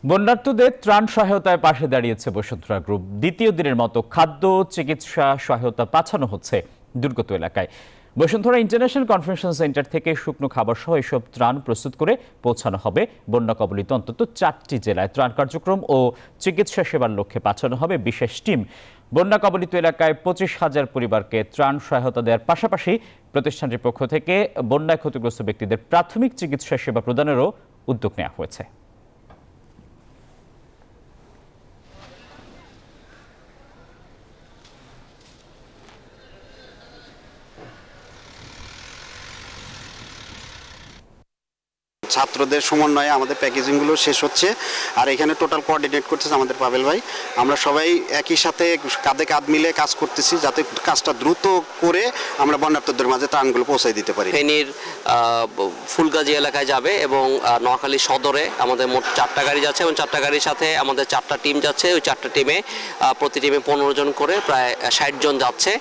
বন্যার্তদের ত্রাণ সহায়তায় পাশে দাঁড়িয়েছে বসুন্ধরা গ্রুপ। দ্বিতীয় দিনের মতো খাদ্য চিকিৎসা সহায়তা পাঠানো হচ্ছে দুর্গত এলাকায়। বসুন্ধরা ইন্টারন্যাশনাল কনভেনশন সেন্টার থেকে শুকনো খাবার সহ এসব ত্রাণ প্রস্তুত করে পৌঁছানো হবে বন্যা কবলিত অন্তত 4টি জেলায়। ত্রাণ কার্যক্রম ও চিকিৎসা সেবার লক্ষ্যে পাঠানো হবে বিশেষ টিম। বন্যা কবলিত এলাকায় 25,000 পরিবারকে ত্রাণ সহায়তা দেওয়ার পাশাপাশি প্রতিষ্ঠানটির পক্ষ থেকে বন্যায় ক্ষতিগ্রস্ত ব্যক্তিদের প্রাথমিক চিকিৎসা সেবা প্রদানেরও উদ্যোগ নেওয়া হয়েছে। ছাত্রদের সমন্বয়ে আমাদের প্যাকেজিংগুলো শেষ হচ্ছে, আর এখানে টোটাল কোঅর্ডিনেট করতেছে আমাদের পাবেল ভাই। আমরা সবাই একই সাথে কাঁধে কাঁধ মিলে কাজ করতেছি যাতে কাজটা দ্রুত করে আমরা বন্যার্তদের মাঝে ত্রাণগুলো পৌঁছে দিতে পারি। ফেনীর ফুলগাজী এলাকায় যাবে এবং নোয়াখালী সদরে আমাদের মোট 4টা গাড়ি যাচ্ছে এবং 4টা গাড়ির সাথে আমাদের 4টা টিম যাচ্ছে। ওই 4টা টিমে প্রতি টিমে 15 জন করে প্রায় 60 জন যাচ্ছে।